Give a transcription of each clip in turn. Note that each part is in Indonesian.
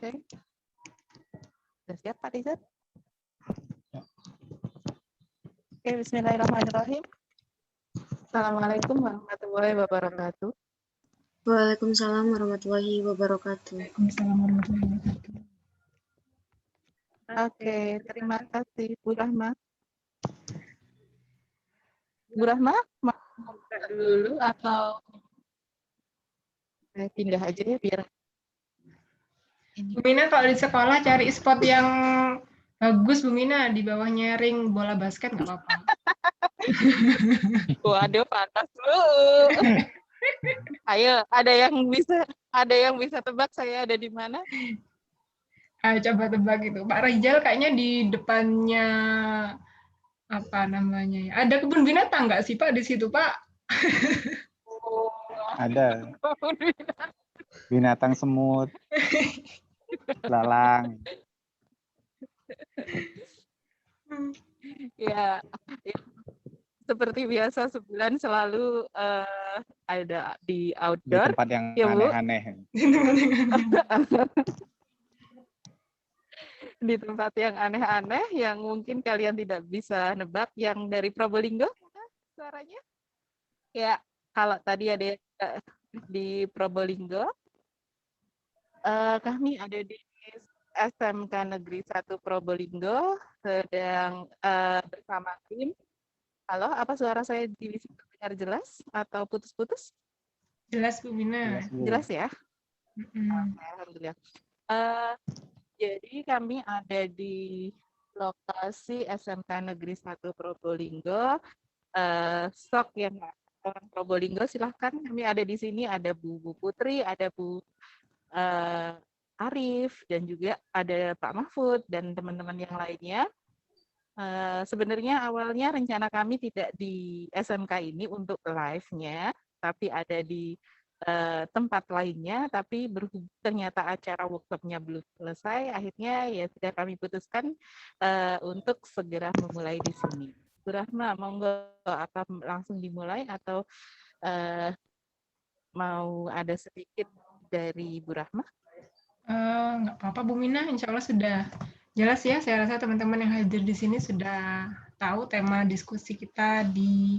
Oke. Sudah siap Pak Rizal? Oke, bismillahirrahmanirrahim. Assalamualaikum warahmatullahi wabarakatuh. Waalaikumsalam warahmatullahi wabarakatuh. Oke, terima kasih Bu Rahma. Bu Rahma, mau buka dulu atau saya pindah aja ya biar ini. Bu Mina kalau di sekolah cari spot yang bagus Bu Mina, di bawahnya ring bola basket nggak apa-apa. Waduh, panas Bu. Ayo, ada yang bisa tebak saya ada di mana? Ayo coba tebak itu. Pak Rizal kayaknya di depannya apa namanya ya? Ada kebun binatang nggak sih Pak di situ Pak? Oh, Ada binatang semut, lalang. ya, seperti biasa sebulan selalu ada di Di outdoor. tempat yang Ya, Bu. aneh-aneh. Di tempat yang aneh-aneh yang mungkin kalian tidak bisa nebak, yang dari Probolinggo suaranya. Ya, kalau tadi ada di Probolinggo, kami ada di SMK Negeri 1 Probolinggo sedang bersama tim. Halo, apa suara saya dengar jelas atau putus-putus? Jelas Bu Mina. Jelas, Bu. Jelas ya? Mm-mm. Alhamdulillah. Jadi kami ada di lokasi SMK Negeri 1 Probolinggo. Sok yang orang Probolinggo silahkan, kami ada di sini, ada Bu Putri, ada Bu Arif, dan juga ada Pak Mahfud dan teman-teman yang lainnya. Sebenarnya awalnya rencana kami tidak di SMK ini untuk live-nya, tapi ada di tempat lainnya, tapi ternyata acara workshop-nya belum selesai, akhirnya ya sudah kami putuskan untuk segera memulai di sini. Bu Rahma, monggo apa langsung dimulai atau mau ada sedikit dari Bu Rahma? Nggak apa-apa Bu Mina, insya Allah sudah jelas ya. Saya rasa teman-teman yang hadir di sini sudah tahu tema diskusi kita di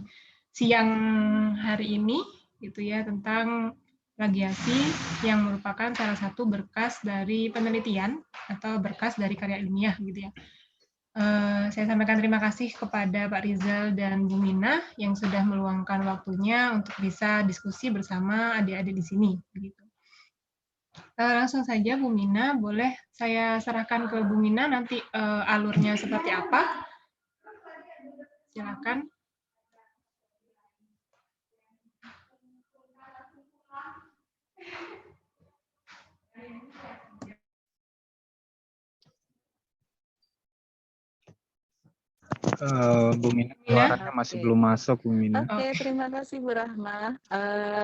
siang hari ini, gitu ya, tentang plagiasi yang merupakan salah satu berkas dari penelitian atau berkas dari karya ilmiah, gitu ya. Saya sampaikan terima kasih kepada Pak Rizal dan Bu Mina yang sudah meluangkan waktunya untuk bisa diskusi bersama adik-adik di sini, gitu. Langsung saja Bu Mina, boleh saya serahkan ke Bu Mina nanti alurnya seperti apa? Silakan. Bu Mina, suaranya masih belum masuk, Bu Mina. Oke, terima kasih Bu Rahma.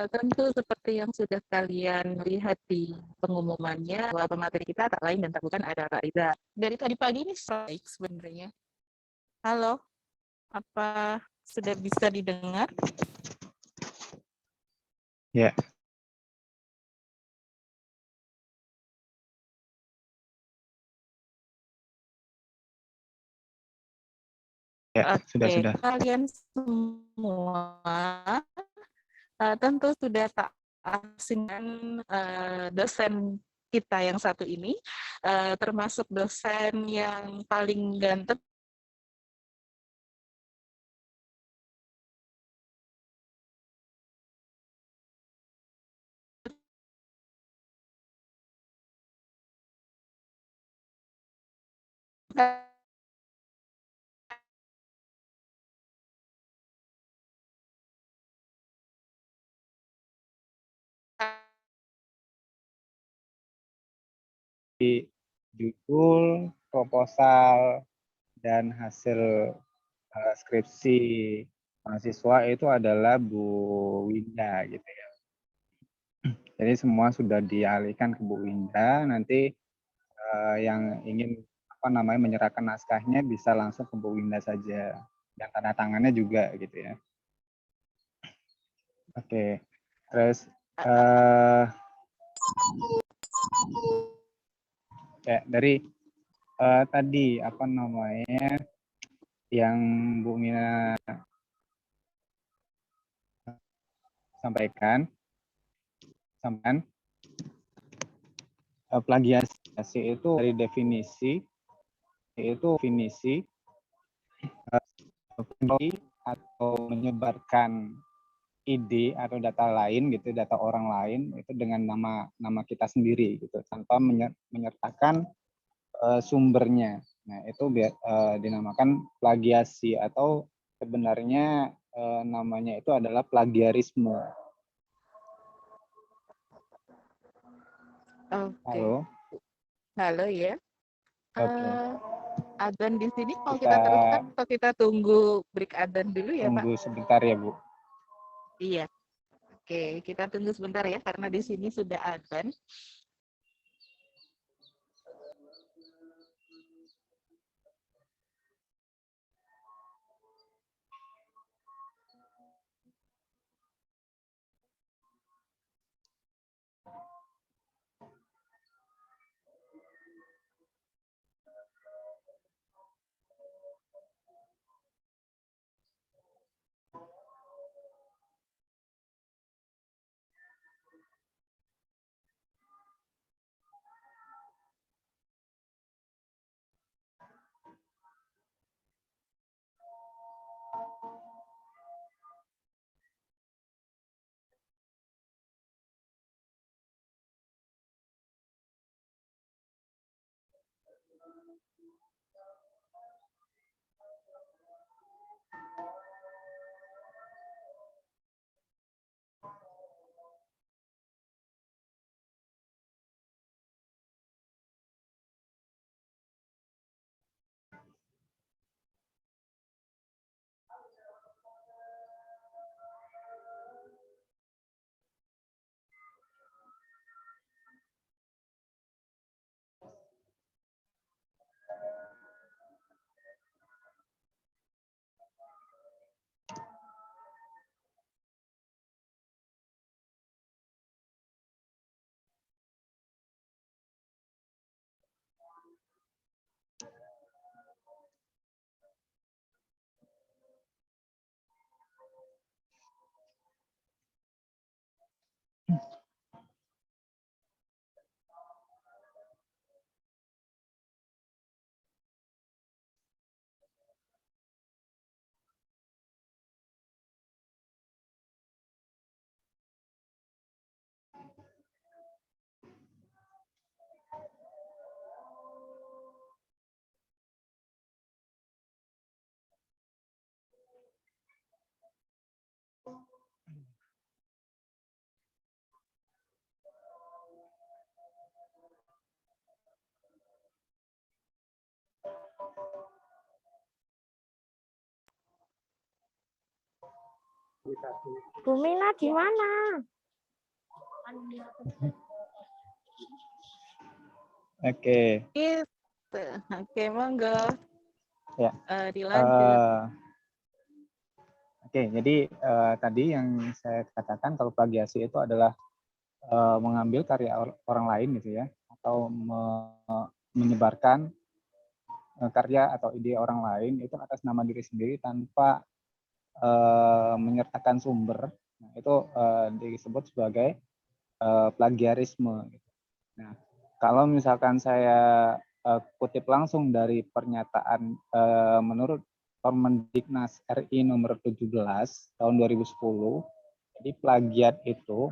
Tentu seperti yang sudah kalian lihat di pengumumannya, bahwa pemateri kita tak lain dan tak bukan ada Kak Riza. Dari tadi pagi ini strike sebenarnya. Halo, apa sudah bisa didengar? Ya. Ya, sudah. Kalian semua tentu sudah tak asing dengan dosen kita yang satu ini, termasuk dosen yang paling ganteng Di judul, proposal, dan hasil skripsi mahasiswa itu adalah Bu Winda, gitu ya. Jadi semua sudah dialihkan ke Bu Winda. Nanti yang ingin menyerahkan naskahnya bisa langsung ke Bu Winda saja. Dan tanda tangannya juga, gitu ya. Oke. Terus Ya, dari tadi apa namanya yang Bu Mina sampaikan, plagiasi itu dari definisi atau menyebarkan ide atau data lain gitu, data orang lain itu dengan nama kita sendiri gitu tanpa menyertakan sumbernya. Nah, itu dinamakan plagiasi atau sebenarnya namanya itu adalah plagiarisme. Oke. Halo. Halo ya. Oke. Adzan di sini mau kita teruskan atau kita tunggu break adzan dulu ya, Pak? Tunggu sebentar ya, Bu. Iya. Oke, kita tunggu sebentar ya karena di sini sudah adzan. Bu Mina di mana? Oke. Gitu. Oke, monggo. Ya. Dilanjut. Oke, jadi tadi yang saya katakan kalau plagiasi itu adalah mengambil karya orang lain gitu ya, atau menyebarkan karya atau ide orang lain itu atas nama diri sendiri tanpa menyertakan sumber. Nah, itu disebut sebagai plagiarisme. Nah, kalau misalkan saya kutip langsung dari pernyataan menurut Permendiknas RI nomor 17 tahun 2010, jadi plagiat itu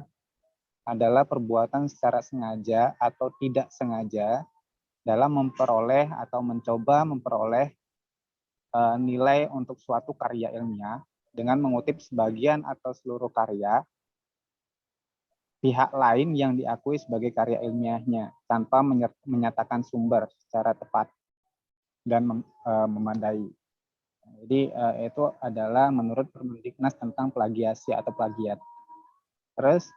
adalah perbuatan secara sengaja atau tidak sengaja dalam memperoleh atau mencoba memperoleh nilai untuk suatu karya ilmiah dengan mengutip sebagian atau seluruh karya pihak lain yang diakui sebagai karya ilmiahnya tanpa menyatakan sumber secara tepat dan memadai. Jadi itu adalah menurut Permendiknas tentang plagiasi atau plagiat. Terus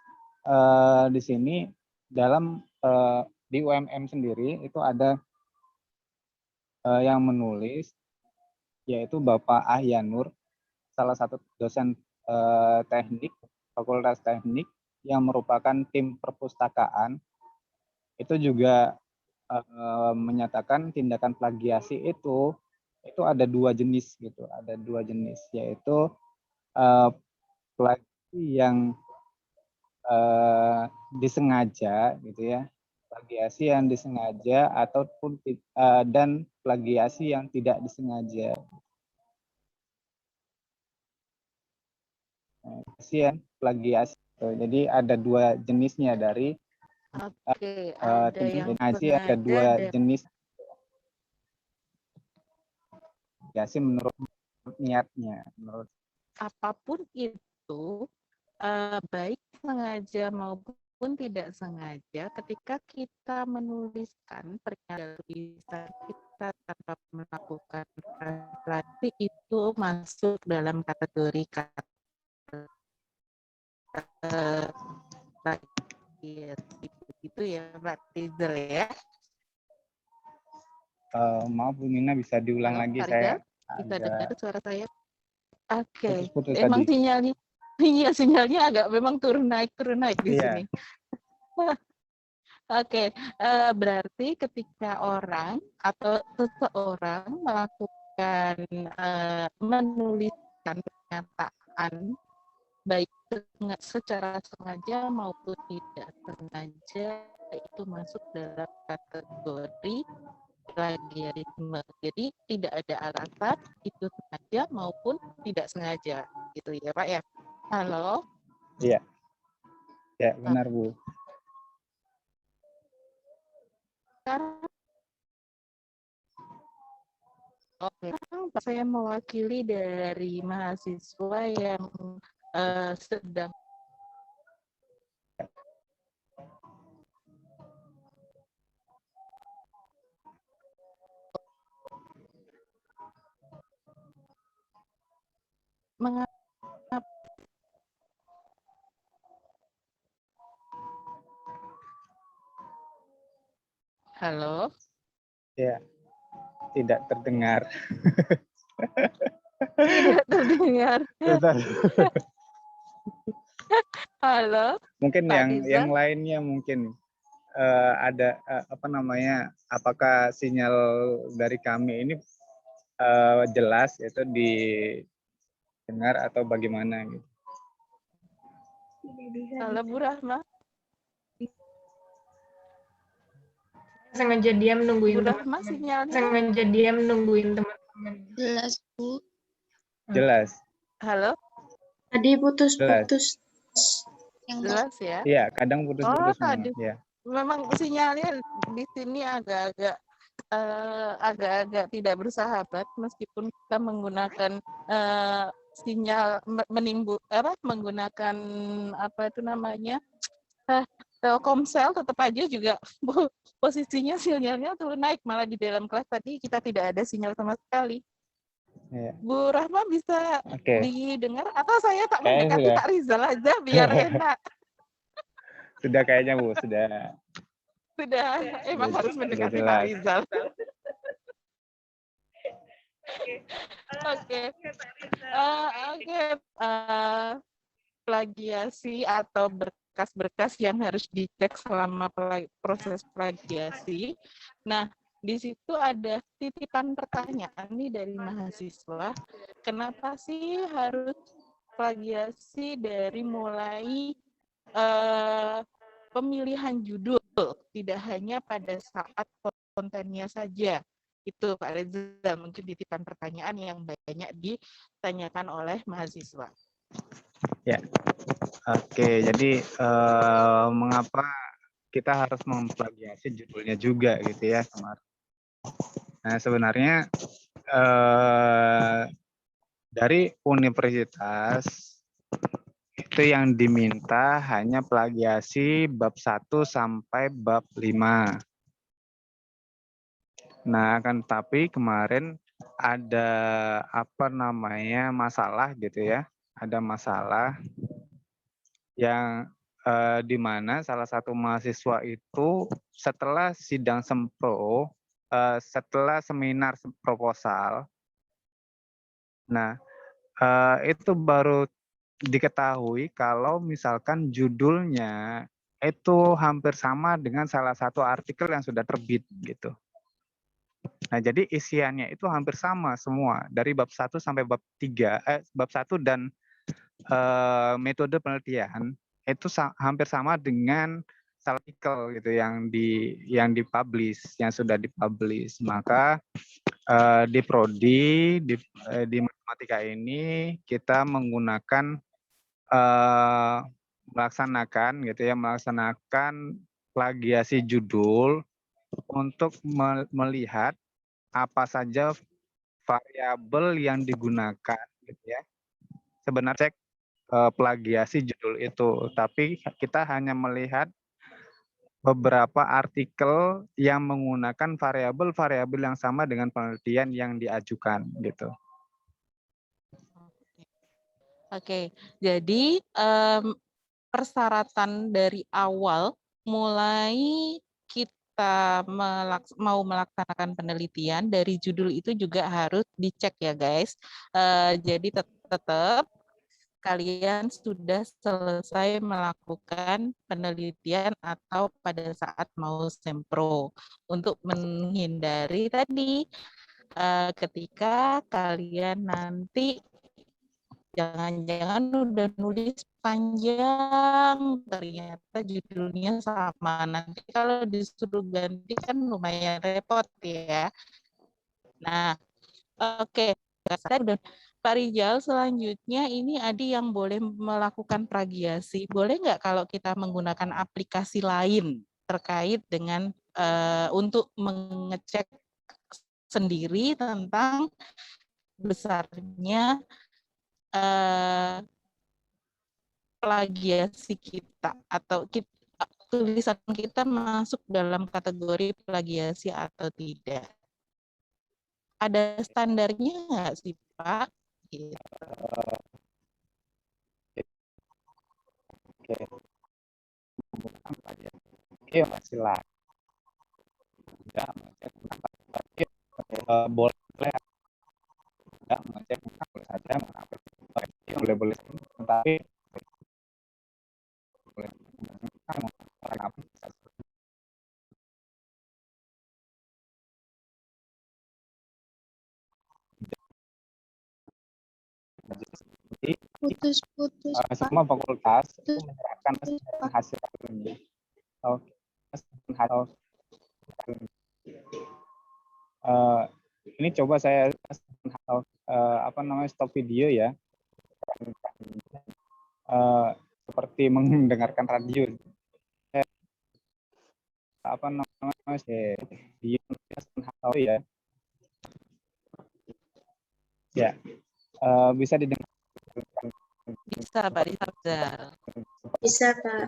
di sini dalam di UMM sendiri itu ada yang menulis yaitu Bapak Ahyanur, salah satu dosen teknik Fakultas Teknik yang merupakan tim perpustakaan, itu juga menyatakan tindakan plagiasi itu ada 2 jenis gitu. Ada 2 jenis, yaitu plagiasi yang disengaja gitu ya. Plagiasi yang disengaja ataupun dan plagiasi yang tidak disengaja. Plagiasi. Jadi ada 2 jenisnya dari Oke, ada yang ada 2 sengaja dan jenis plagiasi menurut niatnya. Menurut apapun itu, baik sengaja maupun tidak sengaja, ketika kita menuliskan pernyataan tulisan kita tanpa melakukan plagiasi itu masuk dalam kategori plagiasi. Itu ya, Mbak Rizal ya. maaf Bu Mina, bisa diulang Halo, lagi, Pak saya Rizal, bisa dengar agak suara saya? Oke, putus-putus emang tadi. sinyalnya, iya sinyalnya agak memang turun naik di Iya. sini. Oke, berarti ketika orang atau seseorang melakukan menuliskan pernyataan baik secara sengaja maupun tidak sengaja itu masuk dalam kategori plagiarisme. Jadi tidak ada alasan itu sengaja maupun tidak sengaja, gitu ya Pak ya. Halo. Iya. Ya, benar Bu. Sekarang oke, saya mewakili dari mahasiswa yang sedang mengapa. Halo. Ya, tidak terdengar. Tidak terdengar. Halo. Mungkin Pak yang Rizal. lainnya mungkin ada apa namanya? Apakah sinyal dari kami ini jelas itu didengar atau bagaimana gitu? Halo Bu Rahma. Sengaja diam nungguin Bu Rahma teman-teman. sinyalnya. Sengaja diam nungguin teman-teman. Jelas, Bu. Jelas. Halo. Tadi putus-putus. Jelas ya. Iya, kadang putus-putus tadi. memang. Ya. Memang sinyalnya di sini agak-agak tidak bersahabat meskipun kita menggunakan sinyal menggunakan apa itu namanya Telkomsel, tetap aja juga posisinya sinyalnya turun naik, malah di dalam kelas tadi kita tidak ada sinyal sama sekali. Ya. Bu Rahma bisa didengar atau saya tak mendekati Pak Rizal aja biar enak. Sudah kayaknya Bu, sudah. Emang harus mendekati Pak Rizal. Oke. Plagiasi atau berkas-berkas yang harus dicek selama proses plagiasi. Nah, di situ ada titipan pertanyaan nih dari mahasiswa. Kenapa sih harus plagiasi dari mulai pemilihan judul, tidak hanya pada saat kontennya saja. Itu Pak Reza, mungkin titipan pertanyaan yang banyak ditanyakan oleh mahasiswa. Ya, oke. Jadi mengapa kita harus memplagiasi judulnya juga gitu ya kemarin. Nah sebenarnya dari universitas itu yang diminta hanya plagiasi bab 1 sampai bab 5. Nah kan tapi kemarin ada apa namanya masalah gitu ya. Ada masalah yang di mana salah satu mahasiswa itu setelah sidang sempro, setelah seminar proposal, nah itu baru diketahui kalau misalkan judulnya itu hampir sama dengan salah satu artikel yang sudah terbit gitu. Nah, jadi isiannya itu hampir sama semua dari bab 1 sampai bab 3, bab 1 dan metode penelitian itu hampir sama dengan artikel gitu yang dipublish, yang sudah dipublish. Maka di prodi di matematika ini kita menggunakan melaksanakan plagiasi judul untuk melihat apa saja variabel yang digunakan gitu ya. Sebenarnya cek plagiasi judul itu, tapi kita hanya melihat beberapa artikel yang menggunakan variabel-variabel yang sama dengan penelitian yang diajukan gitu. Oke, jadi persyaratan dari awal mulai kita mau melaksanakan penelitian dari judul itu juga harus dicek ya guys. Jadi tetap kalian sudah selesai melakukan penelitian atau pada saat mau sempro untuk menghindari tadi ketika kalian nanti jangan-jangan udah nulis panjang, ternyata judulnya sama. Nanti kalau disuruh ganti kan lumayan repot ya. Nah, oke. Pak Rijal, selanjutnya ini Adi yang boleh melakukan plagiasi. Boleh nggak kalau kita menggunakan aplikasi lain terkait dengan untuk mengecek sendiri tentang besarnya plagiasi kita atau tulisan kita masuk dalam kategori plagiasi atau tidak. Ada standarnya nggak sih Pak? Gitu. Oke, masih lah. Boleh mengecek saja, boleh tetapi Putus-putus, Pak. semua fakultas itu menyerahkan hasil ini. Ini coba saya stop video ya. Seperti mendengarkan radio. Ya. Ya. Bisa didengar. Bisa Pak Rizal. Bisa, Pak.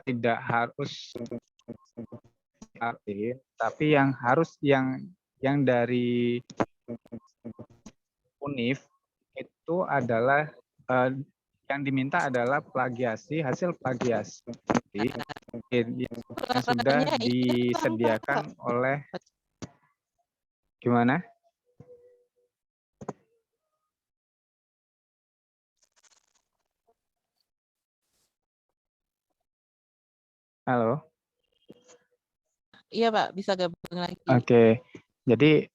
Tidak harus tapi yang dari UNIF itu adalah yang diminta adalah plagiasi, hasil plagiasi yang sudah disediakan oleh gimana? Halo. Iya Pak, bisa gabung lagi. Oke, jadi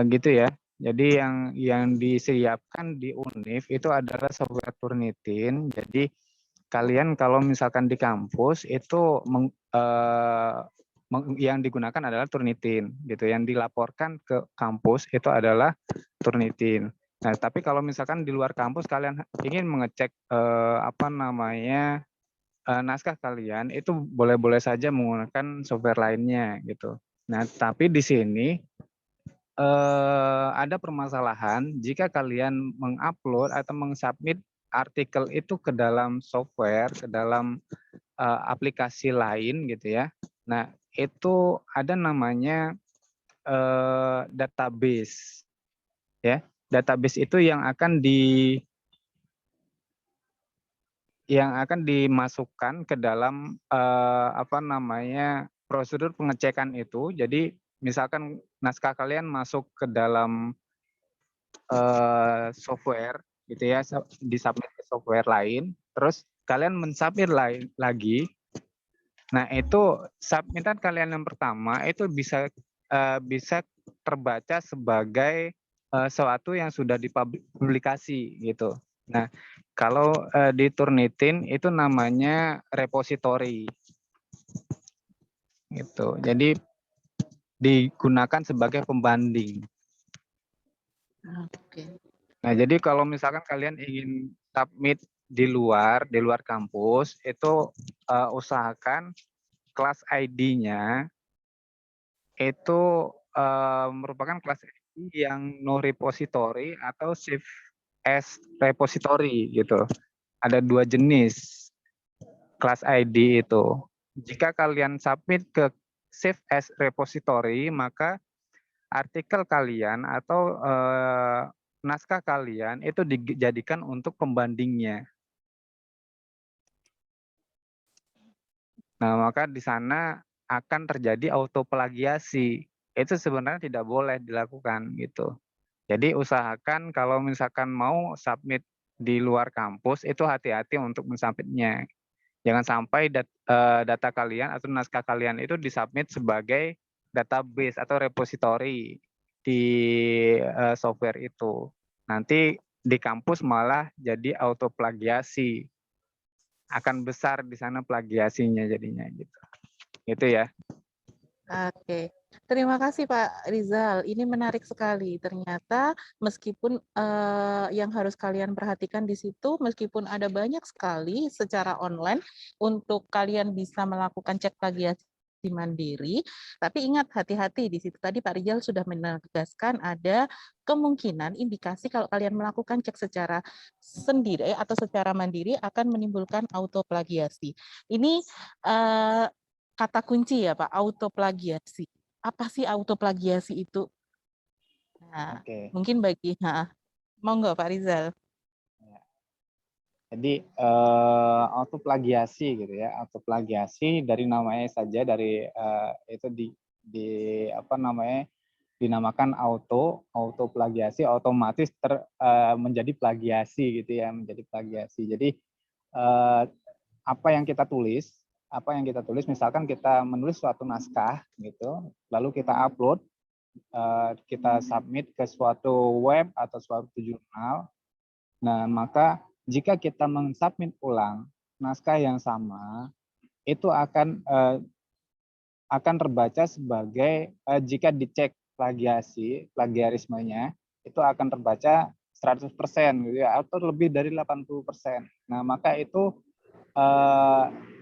gitu ya. Jadi yang disiapkan di UNIF itu adalah software Turnitin. Jadi kalian kalau misalkan di kampus itu yang digunakan adalah Turnitin, gitu. Yang dilaporkan ke kampus itu adalah Turnitin. Nah, tapi kalau misalkan di luar kampus kalian ingin mengecek naskah kalian, itu boleh-boleh saja menggunakan software lainnya, gitu. Nah, tapi di sini ada permasalahan jika kalian mengupload atau mengsubmit artikel itu ke dalam software, ke dalam aplikasi lain gitu ya. Nah, itu ada namanya database. Ya, database itu yang akan dimasukkan ke dalam prosedur pengecekan itu. Jadi misalkan naskah kalian masuk ke dalam software gitu ya, disubmit ke software lain, terus kalian mensubmit lagi. Nah, itu submitan kalian yang pertama itu bisa terbaca sebagai sesuatu yang sudah dipublikasi gitu. Nah, kalau di Turnitin itu namanya repository gitu. Jadi digunakan sebagai pembanding. Oke. Nah, jadi kalau misalkan kalian ingin submit di luar kampus, itu usahakan kelas ID-nya itu merupakan kelas ID yang no repository atau save as repository gitu. Ada 2 jenis kelas ID itu. Jika kalian submit ke save as repository, maka artikel kalian atau naskah kalian itu dijadikan untuk pembandingnya. Nah, maka di sana akan terjadi autoplagiasi. Itu sebenarnya tidak boleh dilakukan gitu. Jadi usahakan kalau misalkan mau submit di luar kampus itu hati-hati untuk mensubmitnya. Jangan sampai data kalian atau naskah kalian itu disubmit sebagai database atau repository di software itu. Nanti di kampus malah jadi autoplagiasi. Akan besar di sana plagiasinya jadinya gitu. Gitu ya. Oke, terima kasih Pak Rizal. Ini menarik sekali. Ternyata meskipun yang harus kalian perhatikan di situ, meskipun ada banyak sekali secara online untuk kalian bisa melakukan cek plagiasi mandiri, tapi ingat hati-hati di situ. Tadi Pak Rizal sudah menegaskan ada kemungkinan indikasi kalau kalian melakukan cek secara sendiri atau secara mandiri akan menimbulkan autoplagiasi. Ini kata kunci ya Pak, autoplagiasi. Apa sih autoplagiasi itu? Nah, mungkin bagi, mau nggak Pak Rizal? Jadi autoplagiasi gitu ya, autoplagiasi dari namanya saja, dari itu dinamakan autoplagiasi, otomatis menjadi plagiasi gitu ya, menjadi plagiasi. Jadi apa yang kita tulis misalkan kita menulis suatu naskah gitu, lalu kita upload, kita submit ke suatu web atau suatu jurnal. Nah, maka jika kita mensubmit ulang naskah yang sama, itu akan terbaca sebagai jika dicek plagiarismenya itu akan terbaca 100% gitu ya, atau lebih dari 80%. Nah, maka itu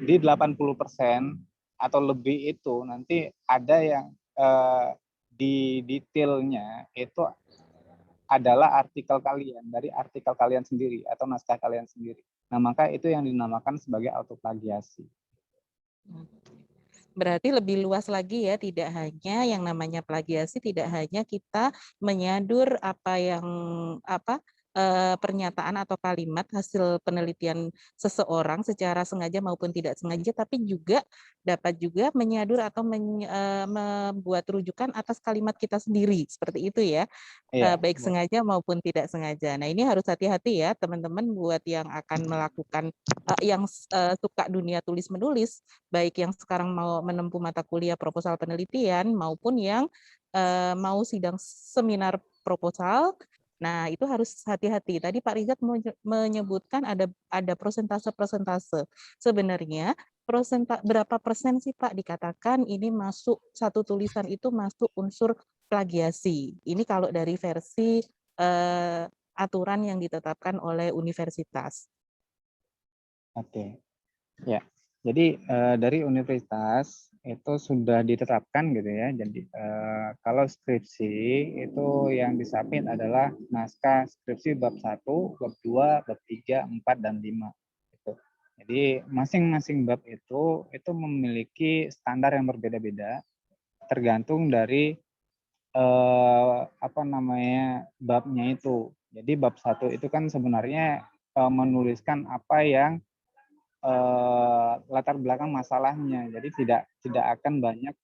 di 80% atau lebih itu nanti ada yang di detailnya itu adalah artikel kalian, dari artikel kalian sendiri atau naskah kalian sendiri. Nah, maka itu yang dinamakan sebagai autoplagiasi. Berarti lebih luas lagi ya, tidak hanya yang namanya plagiasi, tidak hanya kita menyadur apa yang pernyataan atau kalimat hasil penelitian seseorang secara sengaja maupun tidak sengaja, tapi juga dapat juga menyadur atau membuat rujukan atas kalimat kita sendiri, seperti itu ya, baik sengaja maupun tidak sengaja. Nah, ini harus hati-hati ya teman-teman buat yang akan melakukan, yang suka dunia tulis-menulis, baik yang sekarang mau menempuh mata kuliah proposal penelitian maupun yang mau sidang seminar proposal. Nah, itu harus hati-hati. Tadi Pak Rizat menyebutkan ada persentase. Sebenarnya berapa persen sih Pak dikatakan ini masuk, satu tulisan itu masuk unsur plagiasi. Ini kalau dari versi aturan yang ditetapkan oleh universitas. Oke. Ya. Jadi dari universitas itu sudah ditetapkan gitu ya. Jadi kalau skripsi itu yang disubmit adalah naskah skripsi bab 1, bab 2, bab 3, 4 dan 5 gitu. Jadi masing-masing bab itu memiliki standar yang berbeda-beda tergantung dari babnya itu. Jadi bab 1 itu kan sebenarnya menuliskan apa yang latar belakang masalahnya. Jadi tidak akan banyak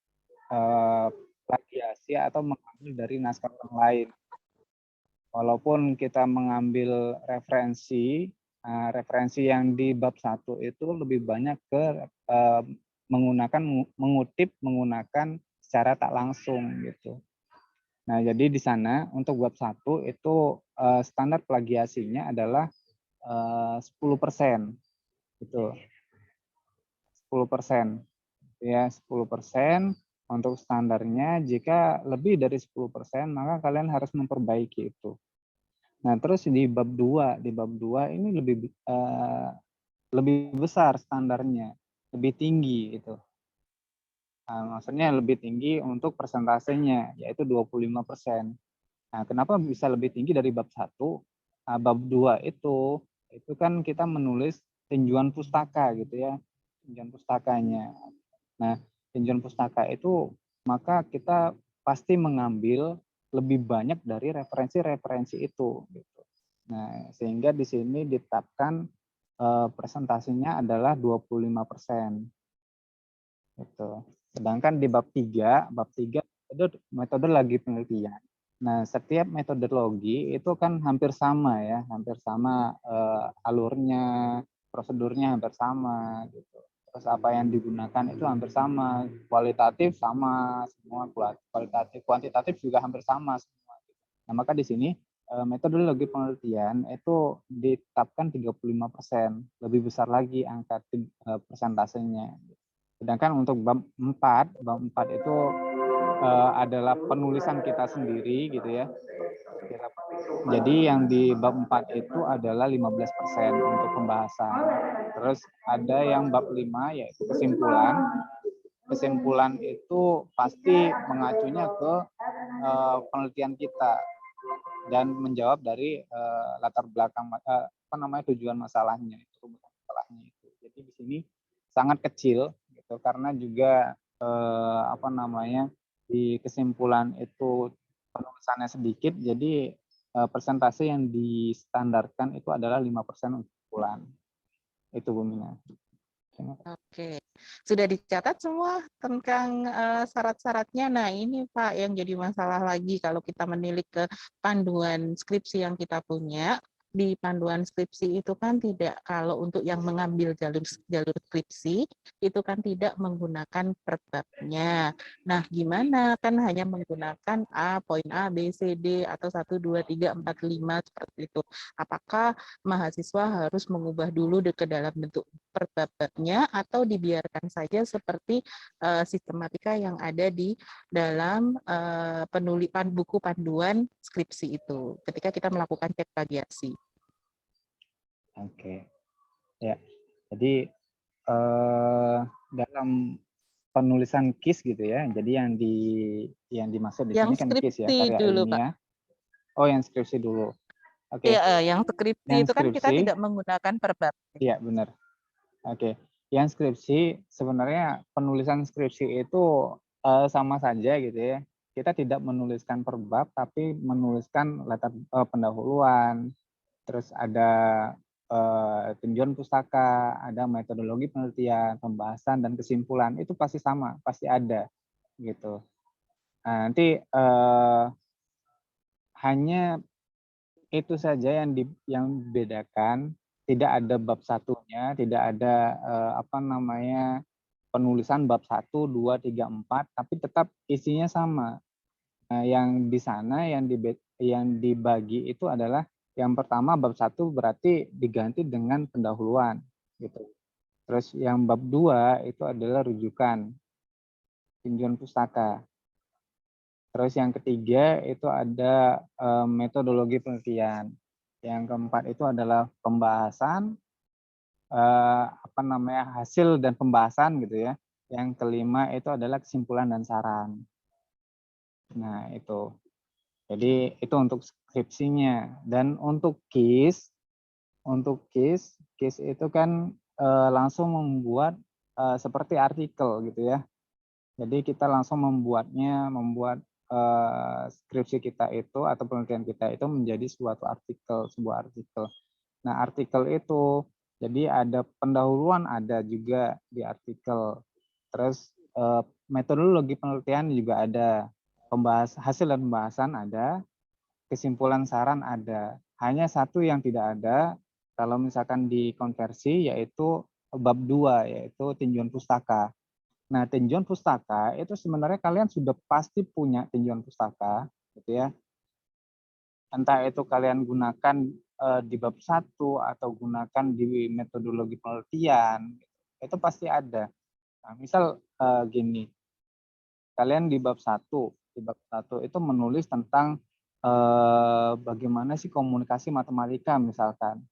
plagiasi atau mengambil dari naskah orang lain. walaupun kita mengambil referensi, referensi yang di bab 1 itu lebih banyak ke mengutip menggunakan secara tak langsung gitu. Nah, jadi di sana untuk bab 1 itu standar plagiasinya adalah 10%. Gitu. 10%. Ya, 10% untuk standarnya. Jika lebih dari 10%, maka kalian harus memperbaiki itu. Nah, terus di bab 2 ini lebih besar standarnya, lebih tinggi itu. Maksudnya lebih tinggi untuk persentasenya, yaitu 25%. Nah, kenapa bisa lebih tinggi dari bab 1? Bab 2 itu kan kita menulis tinjauan pustaka gitu ya, tinjauan pustakanya. Nah, tinjauan pustaka itu maka kita pasti mengambil lebih banyak dari referensi-referensi itu gitu. Nah, sehingga di sini ditetapkan presentasinya adalah 25%. Gitu. Sedangkan di bab 3 itu metodologi penelitian. Nah, setiap metodologi itu kan hampir sama ya, hampir sama alurnya, prosedurnya hampir sama gitu. Terus apa yang digunakan itu hampir sama, kualitatif sama semua, kualitatif, kuantitatif juga hampir sama semua. Nah, maka di sini metodologi penelitian itu ditetapkan 35%, lebih besar lagi angka persentasenya. Sedangkan untuk bab 4 itu adalah penulisan kita sendiri gitu ya. Jadi yang di bab 4 itu adalah 15% untuk pembahasan. Terus ada yang bab 5 yaitu kesimpulan. Kesimpulan itu pasti mengacunya ke penelitian kita dan menjawab dari latar belakang tujuan masalahnya itu, masalahnya itu. Jadi di sini sangat kecil gitu karena juga di kesimpulan itu penulisannya sedikit, jadi persentase yang distandarkan itu adalah 5% untuk kesimpulan. Itu Bu Mina. Oke, sudah dicatat semua tentang syarat-syaratnya. Nah, ini Pak yang jadi masalah lagi kalau kita menilik ke panduan skripsi yang kita punya. Di panduan skripsi itu kan tidak, kalau untuk yang mengambil jalur skripsi itu kan tidak menggunakan per babnya. Nah, gimana kan hanya menggunakan poin A, B, C, D atau 1, 2, 3, 4, 5 seperti itu. Apakah mahasiswa harus mengubah dulu ke dalam bentuk per babnya atau dibiarkan saja seperti sistematika yang ada di dalam penulisan buku panduan skripsi itu ketika kita melakukan cek plagiasi? Oke, ya. Jadi dalam penulisan KIS gitu ya. Jadi yang dimaksud di sini kan KIS ya, karya dulu, ilmiah. Pak. Oh, yang skripsi dulu. Oke. Ya, yang skripsi yang itu kan kita skripsi, tidak menggunakan per bab. Iya, benar. Oke. Yang skripsi sebenarnya penulisan skripsi itu sama saja gitu ya. Kita tidak menuliskan per bab tapi menuliskan latar pendahuluan. Terus ada tinjauan pustaka, ada metodologi penelitian, pembahasan dan kesimpulan. Itu pasti sama, pasti ada gitu. Nah, nanti hanya itu saja yang dibedakan, tidak ada bab satunya, tidak ada penulisan bab 1, 2, 3, 4, tapi tetap isinya sama. Nah, yang di sana yang dibagi itu adalah yang pertama bab 1 berarti diganti dengan pendahuluan gitu. Terus yang bab 2 itu adalah rujukan tinjauan pustaka. Terus yang ketiga itu ada metodologi penelitian. Yang keempat itu adalah pembahasan hasil dan pembahasan gitu ya. Yang kelima itu adalah kesimpulan dan saran. Nah, itu. Jadi itu untuk skripsinya. Dan untuk KIS itu kan langsung membuat seperti artikel gitu ya. Jadi kita langsung membuat skripsi kita itu atau penelitian kita itu menjadi sebuah artikel. Nah, artikel itu jadi ada pendahuluan, ada juga di artikel. Terus metodologi penelitian juga ada, hasil dan pembahasan ada. kesimpulan saran ada. Hanya satu yang tidak ada, kalau misalkan dikonversi, yaitu bab 2, yaitu tinjauan pustaka. Nah, tinjauan pustaka itu sebenarnya kalian sudah pasti punya tinjauan pustaka, gitu ya. Entah itu kalian gunakan di bab 1 atau gunakan di metodologi penelitian, itu pasti ada. Nah, misal gini, kalian di bab 1 itu menulis tentang bagaimana sih komunikasi matematika misalkan.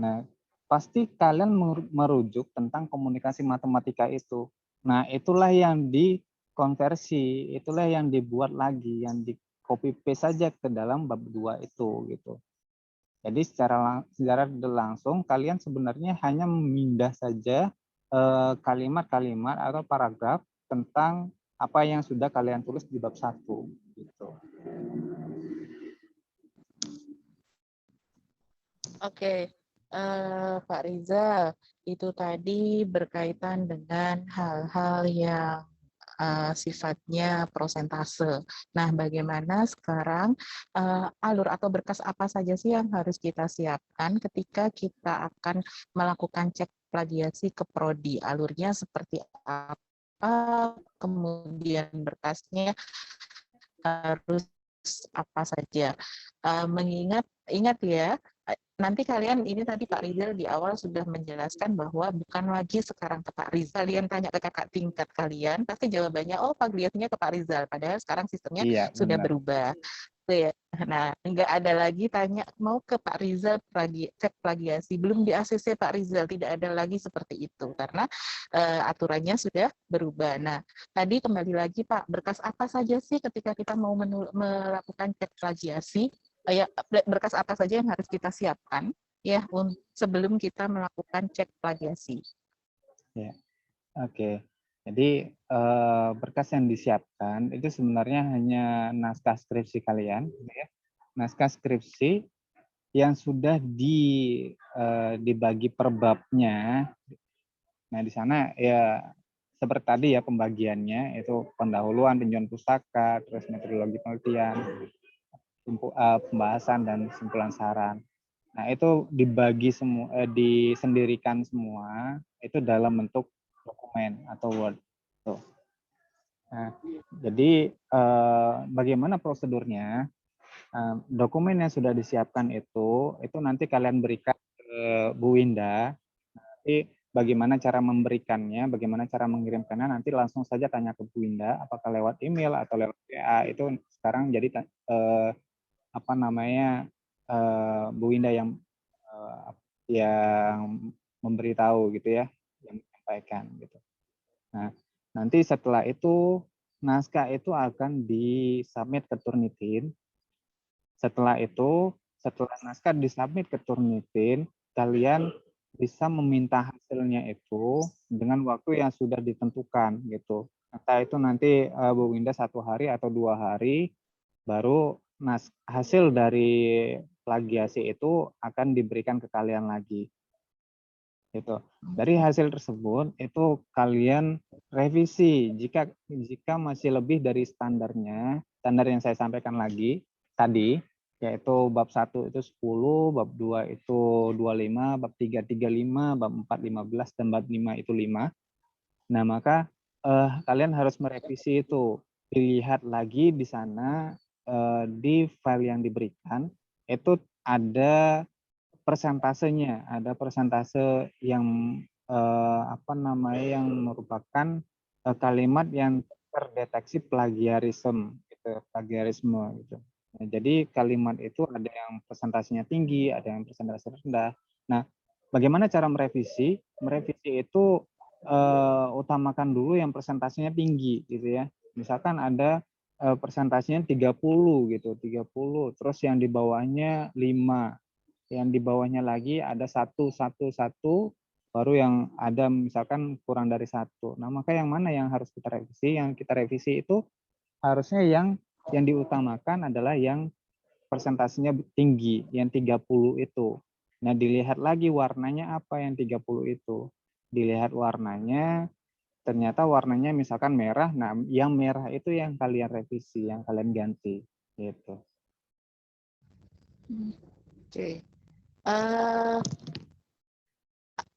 Nah, pasti kalian merujuk tentang komunikasi matematika itu. Nah, itulah yang dikonversi, itulah yang dibuat lagi, yang di copy paste saja ke dalam bab 2 itu gitu. Jadi secara langsung kalian sebenarnya hanya memindah saja kalimat-kalimat atau paragraf tentang apa yang sudah kalian tulis di bab 1 gitu. Oke, Pak Rizal, itu tadi berkaitan dengan hal-hal yang sifatnya prosentase. Nah, bagaimana sekarang alur atau berkas apa saja sih yang harus kita siapkan ketika kita akan melakukan cek plagiasi ke prodi? Alurnya seperti apa? Kemudian berkasnya harus apa saja? Ingat ya, nanti kalian ini tadi Pak Rizal di awal sudah menjelaskan bahwa bukan lagi sekarang ke Pak Rizal, kalian tanya ke kakak tingkat kalian, pasti jawabannya oh plagiasinya ke Pak Rizal, padahal sekarang sistemnya Iya, sudah benar. berubah. Nah, nggak ada lagi tanya mau ke Pak Rizal cek plagiasi, belum di ACC Pak Rizal, tidak ada lagi seperti itu karena aturannya sudah berubah. Nah, tadi kembali lagi Pak, berkas apa saja sih ketika kita mau melakukan cek plagiasi? Ya, berkas apa saja yang harus kita siapkan ya sebelum kita melakukan cek plagiasi? Ya, oke. Jadi berkas yang disiapkan itu sebenarnya hanya naskah skripsi kalian, ya. Naskah skripsi yang sudah dibagi per babnya. Nah, di sana ya seperti tadi ya pembagiannya itu pendahuluan, tinjauan pustaka, terus metodologi penelitian, pembahasan dan kesimpulan saran. Nah, itu dibagi semua, disendirikan semua itu dalam bentuk dokumen atau Word. Tuh. Nah, jadi bagaimana prosedurnya? Dokumen yang sudah disiapkan itu nanti kalian berikan ke Bu Winda. Nanti bagaimana cara memberikannya, bagaimana cara mengirimkannya, nanti langsung saja tanya ke Bu Winda, apakah lewat email atau lewat WA. Itu sekarang jadi apa namanya Bu Winda yang memberitahu gitu ya, yang menyampaikan gitu. Nah, nanti setelah itu naskah itu akan disubmit ke Turnitin. Setelah naskah disubmit ke Turnitin, kalian bisa meminta hasilnya itu dengan waktu yang sudah ditentukan gitu. Entah itu nanti Bu Winda 1 hari atau 2 hari, baru hasil dari plagiasi itu akan diberikan ke kalian lagi. Gitu. Dari hasil tersebut itu kalian revisi jika masih lebih dari standar yang saya sampaikan tadi, yaitu bab 1 itu 10, bab 2 itu 25, bab 3 35, bab 4 15 dan bab 5 itu 5. Nah, maka kalian harus merevisi itu. Dilihat lagi di sana di file yang diberikan itu ada persentasenya, ada persentase yang yang merupakan kalimat yang terdeteksi plagiarisme gitu. Nah, jadi kalimat itu ada yang persentasenya tinggi, ada yang persentase rendah. Nah, bagaimana cara merevisi? Merevisi itu utamakan dulu yang persentasenya tinggi gitu ya. Misalkan ada persentasenya 30 gitu, 30, terus yang di bawahnya 5. Yang di bawahnya lagi ada 1, 1, 1, baru yang ada misalkan kurang dari 1. Nah, maka yang mana yang harus kita revisi? Yang kita revisi itu harusnya yang diutamakan adalah yang persentasenya tinggi, yang 30 itu. Nah, dilihat lagi warnanya apa yang 30 itu. Dilihat warnanya, ternyata warnanya misalkan merah, nah yang merah itu yang kalian revisi, yang kalian ganti. Gitu. Oke. Eh,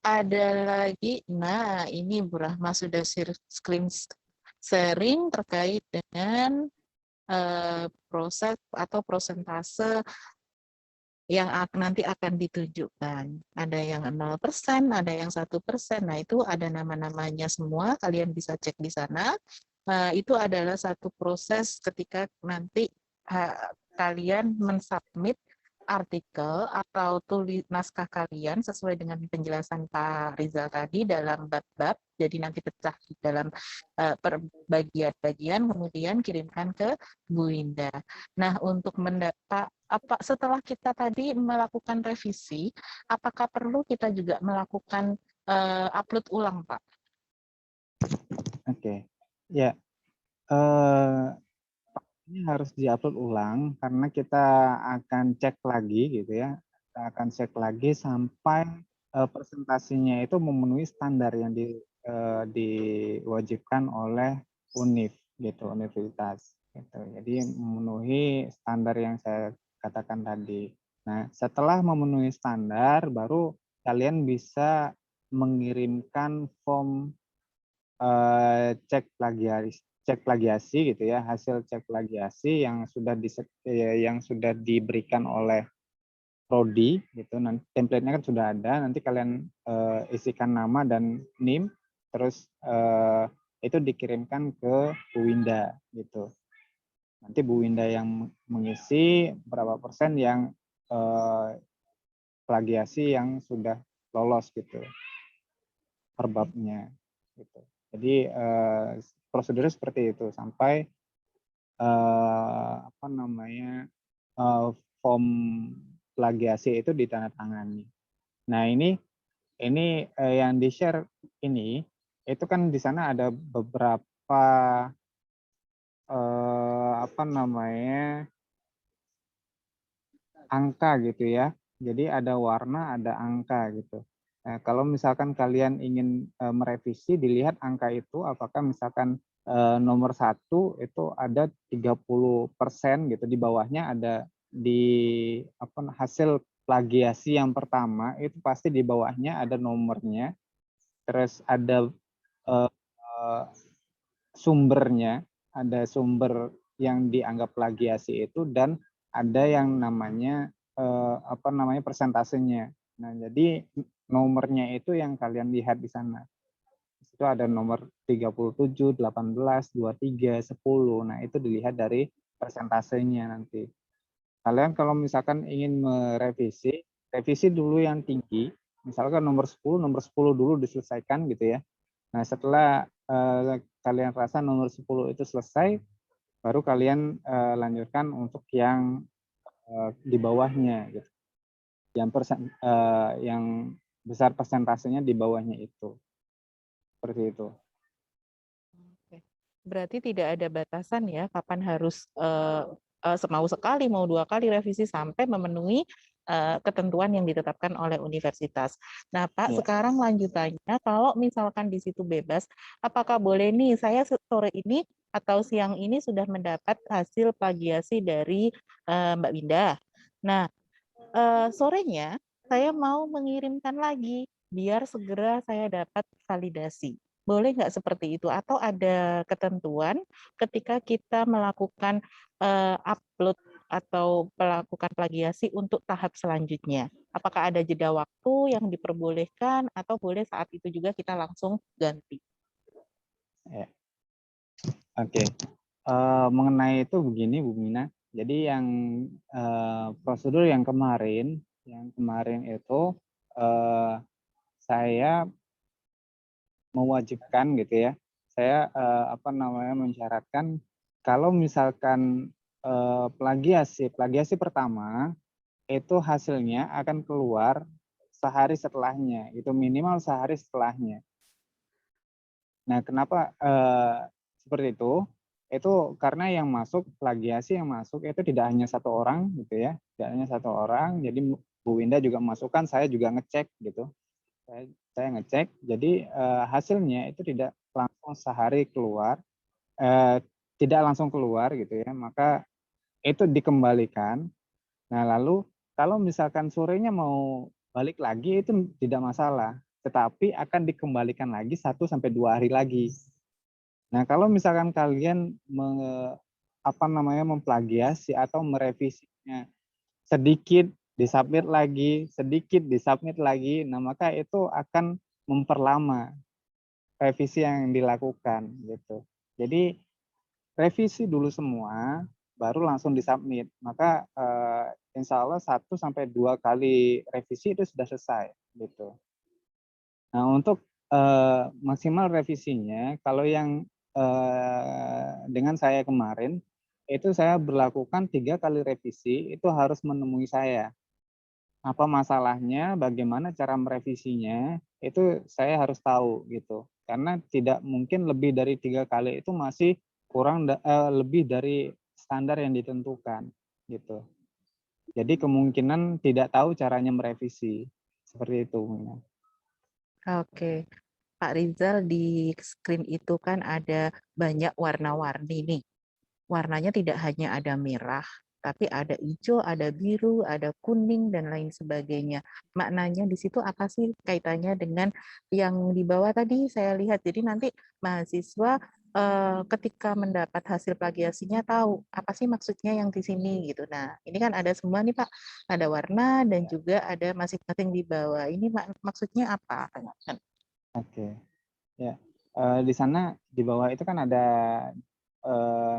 ada lagi. Nah, ini Bu Rahma sudah screen sharing terkait dengan proses atau prosentase yang nanti akan ditunjukkan. Ada yang 0%, ada yang 1%. Nah, itu ada nama-namanya semua. Kalian bisa cek di sana. Itu adalah satu proses ketika nanti kalian mensubmit artikel atau naskah kalian sesuai dengan penjelasan Pak Rizal tadi dalam bab-bab. Jadi nanti pecah dalam bagian-bagian, kemudian kirimkan ke Bu Winda. Nah, untuk mendapat setelah kita tadi melakukan revisi, apakah perlu kita juga melakukan upload ulang, Pak? Oke. Ya. Ini harus diupload ulang karena kita akan cek lagi gitu ya. Kita akan cek lagi sampai presentasinya itu memenuhi standar yang diwajibkan oleh UNIF gitu, universitas gitu. Jadi memenuhi standar yang saya katakan tadi. Nah, setelah memenuhi standar baru kalian bisa mengirimkan form cek plagiasi gitu ya, hasil cek plagiasi yang sudah diberikan oleh prodi gitu. Nanti template-nya kan sudah ada, nanti kalian isikan nama dan NIM, terus itu dikirimkan ke Bu Winda gitu. Nanti Bu Winda yang mengisi berapa persen yang plagiasi yang sudah lolos gitu per babnya gitu. Jadi prosedurnya seperti itu sampai form plagiasi itu ditandatangani. Nah ini yang di share ini itu kan di sana ada beberapa angka gitu ya. Jadi ada warna, ada angka gitu. Nah, kalau misalkan kalian ingin merevisi, dilihat angka itu apakah misalkan nomor 1 itu ada 30% gitu, di bawahnya ada di hasil plagiasi yang pertama itu pasti di bawahnya ada nomornya, terus ada sumbernya, ada sumber yang dianggap plagiasi itu dan ada yang namanya persentasenya. Nah, jadi nomornya itu yang kalian lihat di sana. Itu ada nomor 37, 18, 23, 10. Nah, itu dilihat dari persentasenya nanti. Kalian kalau misalkan ingin merevisi, revisi dulu yang tinggi. Misalkan nomor 10 dulu diselesaikan gitu ya. Nah, setelah kalian rasa nomor 10 itu selesai, baru kalian lanjutkan untuk yang di bawahnya gitu. Yang besar persentasenya di bawahnya itu. Seperti itu. Berarti tidak ada batasan ya kapan harus semau sekali, mau 2 kali revisi sampai memenuhi ketentuan yang ditetapkan oleh universitas. Nah, Pak, ya. Sekarang lanjutannya, kalau misalkan di situ bebas, apakah boleh nih saya sore ini atau siang ini sudah mendapat hasil plagiasi dari Mbak Winda. Nah, sorenya saya mau mengirimkan lagi biar segera saya dapat validasi. Boleh nggak seperti itu? Atau ada ketentuan ketika kita melakukan upload atau melakukan plagiasi untuk tahap selanjutnya? Apakah ada jeda waktu yang diperbolehkan atau boleh saat itu juga kita langsung ganti? Ya. Oke. Mengenai itu begini Bu Mina. Jadi yang prosedur yang kemarin itu saya mewajibkan gitu ya. Saya mensyaratkan kalau misalkan plagiasi pertama itu hasilnya akan keluar sehari setelahnya, itu minimal sehari setelahnya. Nah, kenapa seperti itu? Itu karena yang masuk plagiasi yang masuk itu tidak hanya 1 orang gitu ya, tidak hanya 1 orang. Jadi Bu Winda juga masukkan, saya juga ngecek gitu. Saya ngecek, jadi hasilnya itu tidak langsung sehari keluar, tidak langsung keluar gitu ya, maka itu dikembalikan. Nah, lalu kalau misalkan sorenya mau balik lagi itu tidak masalah, tetapi akan dikembalikan lagi 1 sampai 2 hari lagi. Nah, kalau misalkan kalian memplagiasi atau merevisinya sedikit disubmit lagi, sedikit disubmit lagi, nah maka itu akan memperlama revisi yang dilakukan gitu. Jadi revisi dulu semua, baru langsung disubmit. Maka insya Allah 1 sampai 2 kali revisi itu sudah selesai gitu. Nah, untuk maksimal revisinya, kalau yang dengan saya kemarin itu saya berlakukan 3 kali revisi itu harus menemui saya. Apa masalahnya, bagaimana cara merevisinya, itu saya harus tahu gitu. Karena tidak mungkin lebih dari 3 kali itu masih kurang lebih dari standar yang ditentukan gitu. Jadi kemungkinan tidak tahu caranya merevisi. Seperti itu. Oke, Pak Rizal, di screen itu kan ada banyak warna-warni nih. Warnanya tidak hanya ada merah, tapi ada hijau, ada biru, ada kuning, dan lain sebagainya. Maknanya di situ apa sih kaitannya dengan yang di bawah tadi saya lihat? Jadi nanti mahasiswa ketika mendapat hasil plagiasinya tahu apa sih maksudnya yang di sini gitu. Nah, ini kan ada semua nih Pak, ada warna dan juga ada masing-masing di bawah. Ini maksudnya apa? Oke, ya. Di sana di bawah itu kan ada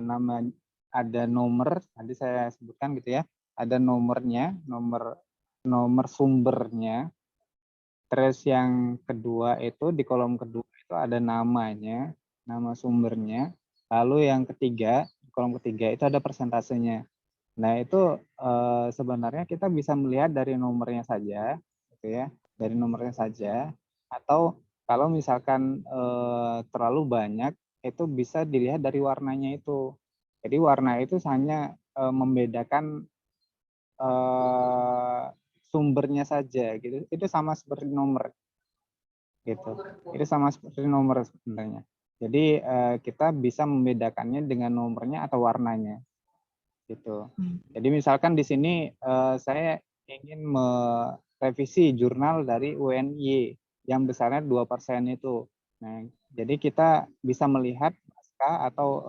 nama, ada nomor, tadi saya sebutkan gitu ya, ada nomornya, nomor sumbernya. Terus yang kedua itu di kolom kedua itu ada namanya, nama sumbernya. Lalu yang ketiga, di kolom ketiga itu ada persentasenya. Nah, itu sebenarnya kita bisa melihat dari nomornya saja, gitu ya, dari nomornya saja. Atau kalau misalkan terlalu banyak, itu bisa dilihat dari warnanya itu. Jadi warna itu hanya membedakan sumbernya saja, gitu. Itu sama seperti nomor, gitu. Itu sama seperti nomor sebenarnya. Jadi kita bisa membedakannya dengan nomornya atau warnanya, gitu. Jadi misalkan di sini saya ingin merevisi jurnal dari UNY yang besarnya 2% itu. Nah, jadi kita bisa melihat naskah atau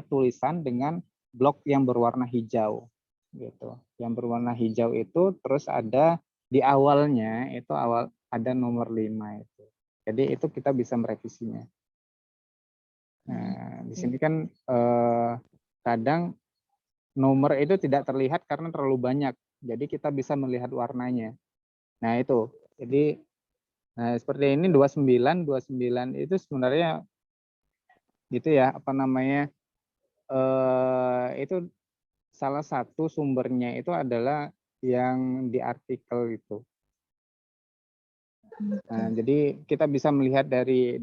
tulisan dengan blok yang berwarna hijau, gitu. Yang berwarna hijau itu terus ada di awalnya itu ada nomor 5 itu. Jadi itu kita bisa merevisinya. Nah, di sini kan kadang nomor itu tidak terlihat karena terlalu banyak. Jadi kita bisa melihat warnanya. Nah, itu. Jadi seperti ini 29 itu sebenarnya gitu ya, itu salah satu sumbernya itu adalah yang di artikel itu. Nah, jadi kita bisa melihat dari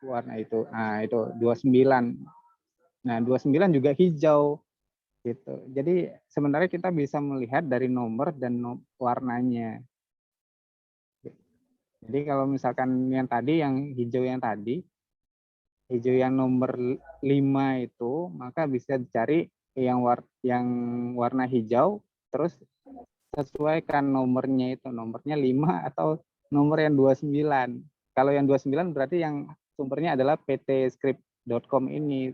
warna itu. Nah, itu 29. Nah, 29 juga hijau gitu. Jadi sebenarnya kita bisa melihat dari nomor dan warnanya. Jadi kalau misalkan yang tadi, yang hijau yang nomor 5 itu, maka bisa dicari yang warna hijau, terus sesuaikan nomornya itu, nomornya 5 atau nomor yang 29. Kalau yang 29 berarti yang sumbernya adalah ptscript.com ini.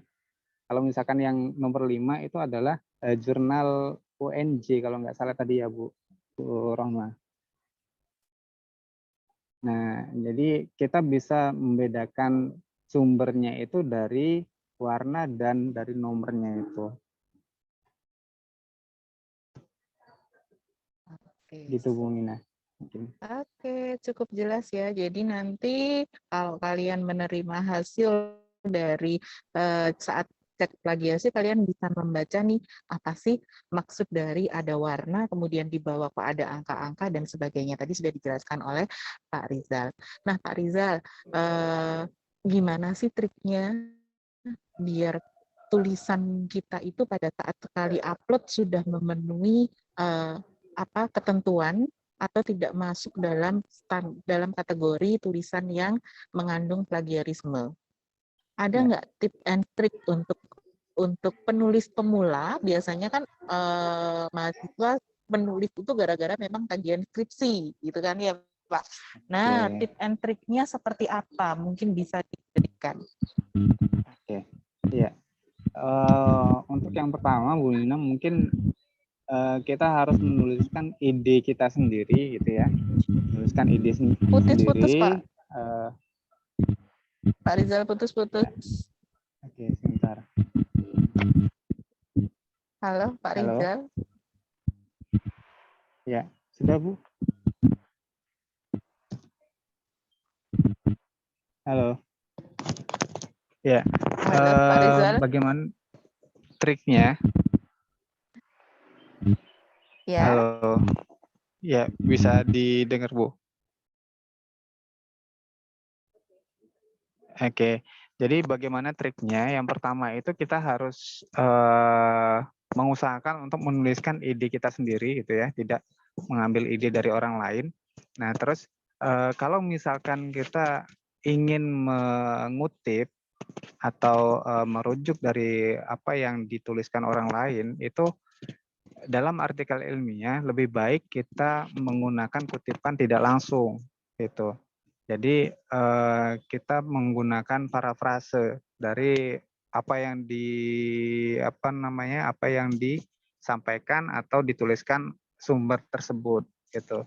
Kalau misalkan yang nomor 5 itu adalah jurnal UNJ kalau nggak salah tadi ya Bu Rohma. Nah, jadi kita bisa membedakan sumbernya itu dari warna dan dari nomornya itu. Oke. Gitu Bu Mina. Oke, cukup jelas ya. Jadi nanti kalau kalian menerima hasil dari saat cek plagiasi, kalian bisa membaca nih apa sih maksud dari ada warna, kemudian di bawah kok ada angka-angka dan sebagainya. Tadi sudah dijelaskan oleh Pak Rizal. Nah, Pak Rizal, gimana sih triknya biar tulisan kita itu pada saat sekali upload sudah memenuhi ketentuan atau tidak masuk dalam kategori tulisan yang mengandung plagiarisme. Ada nggak tip and trick untuk penulis pemula? Biasanya kan mahasiswa menulis itu gara-gara memang kajian skripsi, gitu kan ya Pak. Nah, Oke. tip and triknya seperti apa? Mungkin bisa diberikan. Oke, iya. Untuk yang pertama, Bu Nina, mungkin kita harus menuliskan ide kita sendiri, gitu ya. Menuliskan ide Putus-putus sendiri. Pak. Pak Rizal putus-putus. Oke, sebentar. Halo, Pak Halo. Rizal. Ya, sudah Bu. Halo. Ya. Halo, Pak Rizal. Bagaimana triknya? Ya. Halo. Ya, bisa didengar Bu. Oke, jadi bagaimana triknya? Yang pertama itu kita harus mengusahakan untuk menuliskan ide kita sendiri, gitu ya, tidak mengambil ide dari orang lain. Nah, terus kalau misalkan kita ingin mengutip atau merujuk dari apa yang dituliskan orang lain, itu dalam artikel ilmiah lebih baik kita menggunakan kutipan tidak langsung, gitu. Jadi kita menggunakan parafrase dari apa yang disampaikan atau dituliskan sumber tersebut, gitu.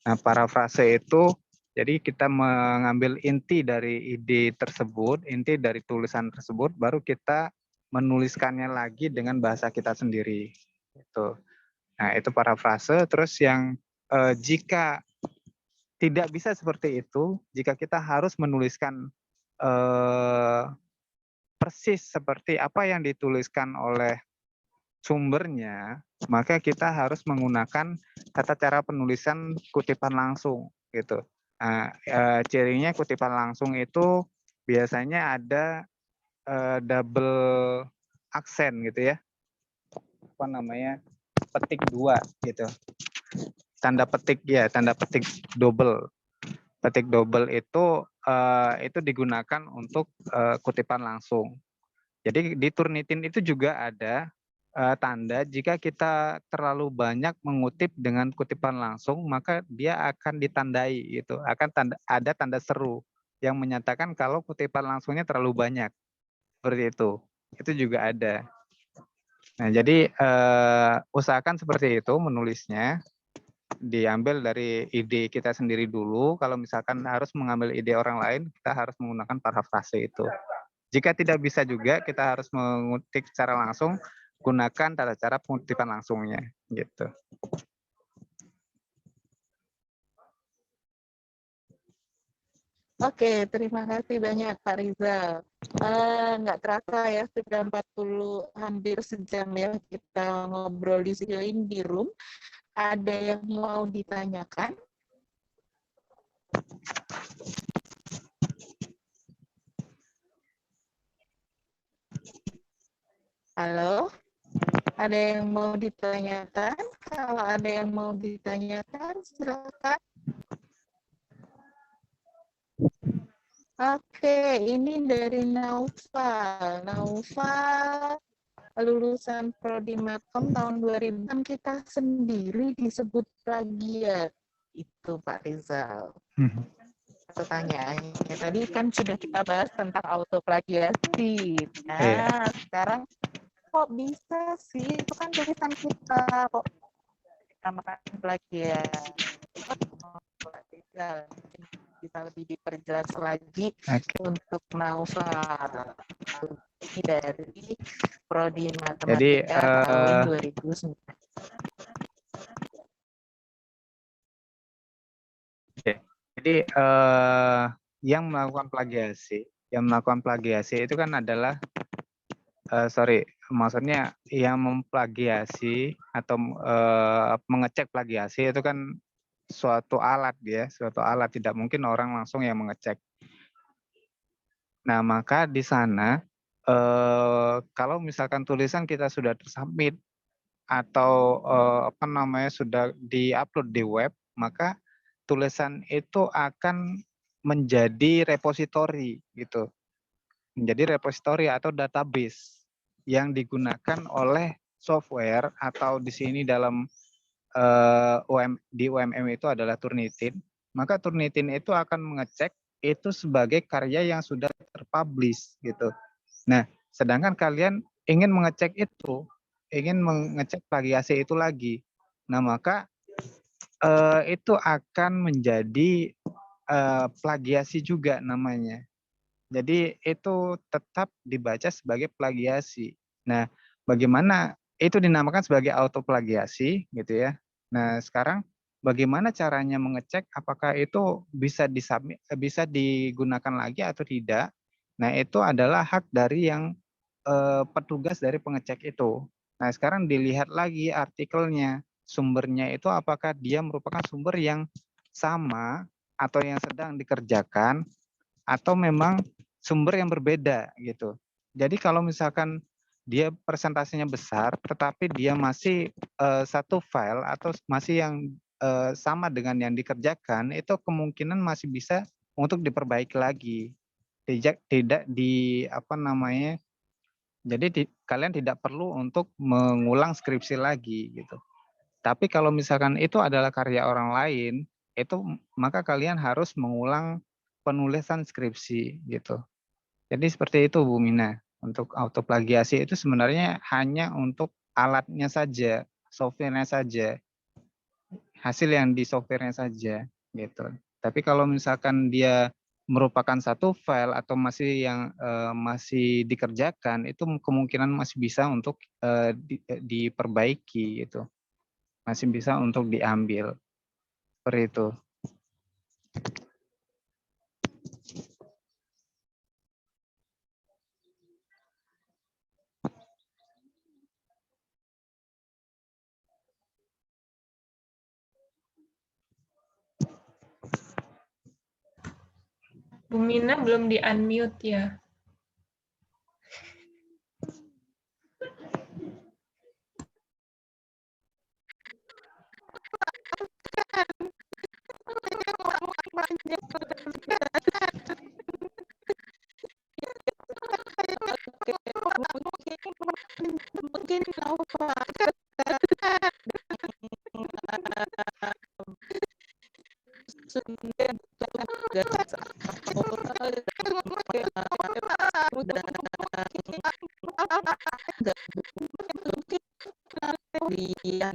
Nah, parafrase itu jadi kita mengambil inti dari ide tersebut, inti dari tulisan tersebut, baru kita menuliskannya lagi dengan bahasa kita sendiri, gitu. Nah, itu parafrase. Terus yang jika tidak bisa seperti itu, jika kita harus menuliskan persis seperti apa yang dituliskan oleh sumbernya, maka kita harus menggunakan tata cara penulisan kutipan langsung, gitu. Nah, cirinya kutipan langsung itu biasanya ada double aksen, gitu ya. Apa namanya? Petik 2, gitu. Tanda petik double. Petik double itu digunakan untuk kutipan langsung. Jadi di Turnitin itu juga ada tanda jika kita terlalu banyak mengutip dengan kutipan langsung, maka dia akan ditandai, gitu. Ada tanda seru yang menyatakan kalau kutipan langsungnya terlalu banyak. Seperti itu. Itu juga ada. Nah, jadi usahakan seperti itu menulisnya. Diambil dari ide kita sendiri dulu. Kalau misalkan harus mengambil ide orang lain, kita harus menggunakan parafrase itu. Jika tidak bisa juga, kita harus mengutip secara langsung, gunakan tata cara pengutipan langsungnya, gitu. Oke, terima kasih banyak Pak Rizal. Nggak terasa ya, sudah 40, hampir sejam ya kita ngobrol di sini di room. Ada yang mau ditanyakan? Halo? Ada yang mau ditanyakan? Kalau ada yang mau ditanyakan, silakan. Oke, ini dari Naufal. Naufal lulusan Prodi Makom tahun 2000, kita sendiri disebut plagiat. Itu Pak Rizal. Pertanyaannya tadi kan sudah kita bahas tentang autoplagiasi. Nah, sekarang kok bisa sih? Itu kan tulisan kita kok dinamakan plagiat. Pak Rizal, bisa lebih diperjelas lagi untuk Naufal dari Prodi Matematika tahun 2009. Jadi yang melakukan plagiasi itu kan adalah maksudnya yang memplagiasi atau mengecek plagiasi itu kan suatu alat, tidak mungkin orang langsung yang mengecek. Nah, maka di sana kalau misalkan tulisan kita sudah tersubmit atau sudah diupload di web, maka tulisan itu akan menjadi repositori, gitu. Menjadi repositori atau database yang digunakan oleh software atau di sini dalam di UMM itu adalah Turnitin, maka Turnitin itu akan mengecek itu sebagai karya yang sudah terpublish gitu. Nah, sedangkan kalian ingin mengecek itu, ingin mengecek plagiasi itu lagi. Nah, maka itu akan menjadi plagiasi juga namanya. Jadi itu tetap dibaca sebagai plagiasi. Nah, bagaimana itu dinamakan sebagai autoplagiasi gitu ya. Nah, sekarang bagaimana caranya mengecek apakah itu bisa bisa digunakan lagi atau tidak? Nah, itu adalah hak dari yang petugas dari pengecek itu. Nah, sekarang dilihat lagi artikelnya, sumbernya itu apakah dia merupakan sumber yang sama atau yang sedang dikerjakan atau memang sumber yang berbeda gitu. Jadi kalau misalkan dia presentasinya besar, tetapi dia masih satu file atau masih yang sama dengan yang dikerjakan, itu kemungkinan masih bisa untuk diperbaiki lagi. Tidak di apa namanya? Jadi kalian tidak perlu untuk mengulang skripsi lagi gitu. Tapi kalau misalkan itu adalah karya orang lain, itu maka kalian harus mengulang penulisan skripsi gitu. Jadi seperti itu Bu Mina. Untuk autoplagiasi itu sebenarnya hanya untuk alatnya saja, softwarenya saja, hasil yang di softwarenya saja gitu. Tapi kalau misalkan dia merupakan satu file atau masih yang masih dikerjakan, itu kemungkinan masih bisa untuk diperbaiki gitu, masih bisa untuk diambil seperti itu. Bu Mina belum di-unmute ya. Mungkin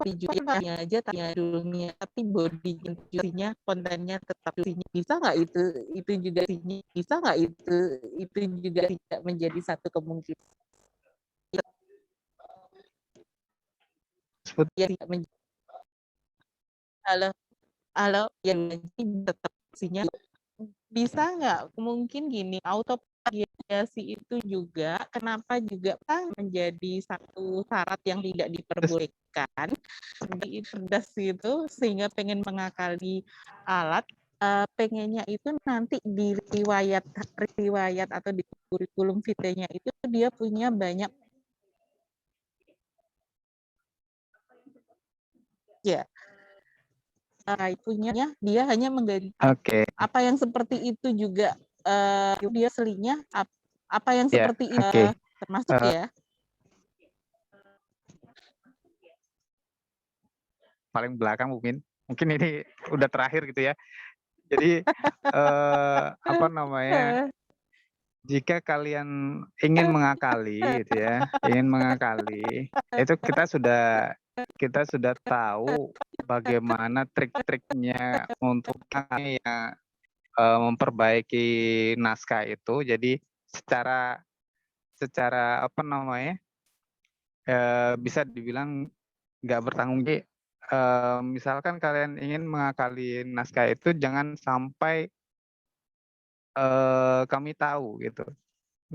di judulnya aja tanya dulunya, tapi body juicy-nya, kontennya tetap juicy. Bisa nggak itu juga bisa nggak itu juga tidak menjadi satu kemungkinan ya, tidak menjadi halo yang tetap juicy-nya. Bisa nggak mungkin gini, autoplagiasi itu juga kenapa juga menjadi satu syarat yang tidak diperbolehkan di cerdas itu, sehingga pengen mengakali alat, pengennya itu nanti di riwayat atau di kurikulum vitae-nya itu dia punya banyak ya punya dia hanya mengganti apa yang seperti itu juga dia aslinya apa yang seperti itu termasuk ya paling belakang mungkin ini udah terakhir gitu ya. Jadi apa namanya, jika kalian ingin mengakali gitu ya, itu kita sudah tahu bagaimana trik-triknya untuk yang memperbaiki naskah itu. Jadi secara apa namanya, bisa dibilang nggak bertanggung jawab. Misalkan kalian ingin mengakali naskah itu, jangan sampai kami tahu gitu.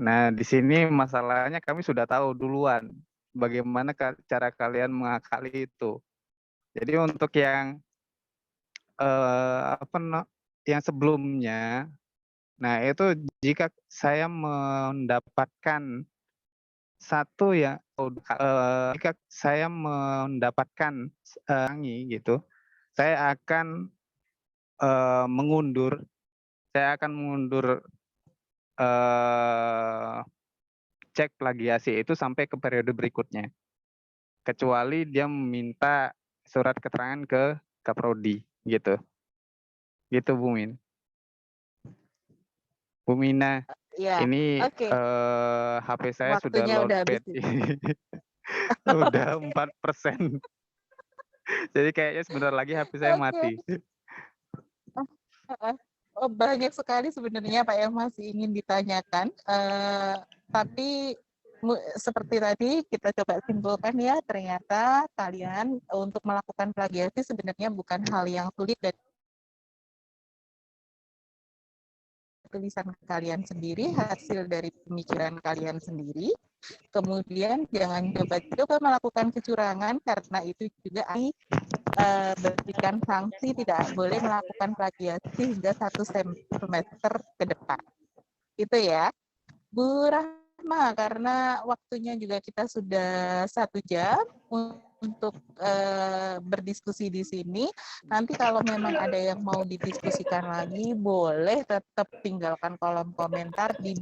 Nah, di sini masalahnya kami sudah tahu duluan bagaimana cara kalian mengakali itu. Jadi untuk yang yang sebelumnya, nah itu jika saya mendapatkan jika saya mendapatkan gitu, saya akan mengundur cek plagiasi itu sampai ke periode berikutnya. Kecuali dia meminta surat keterangan ke Kaprodi gitu. Gitu Bu Min. Bu Mina, Ya, ini oke. HP saya sudah Waktunya udah habis. lowbat. Udah 4%. Jadi kayaknya sebentar lagi HP saya Oke. mati. Oh, banyak sekali sebenarnya Pak yang masih ingin ditanyakan. Tapi seperti tadi kita coba simpulkan ya, ternyata kalian untuk melakukan plagiasi sebenarnya bukan hal yang sulit dan tulisan kalian sendiri, hasil dari pemikiran kalian sendiri. Kemudian jangan coba-coba melakukan kecurangan karena itu juga berikan sanksi, tidak boleh melakukan plagiasi hingga 1 semester ke depan. Itu ya. Bu Rahma, karena waktunya juga kita sudah 1 jam untuk berdiskusi di sini. Nanti kalau memang ada yang mau didiskusikan lagi, boleh tetap tinggalkan kolom komentar di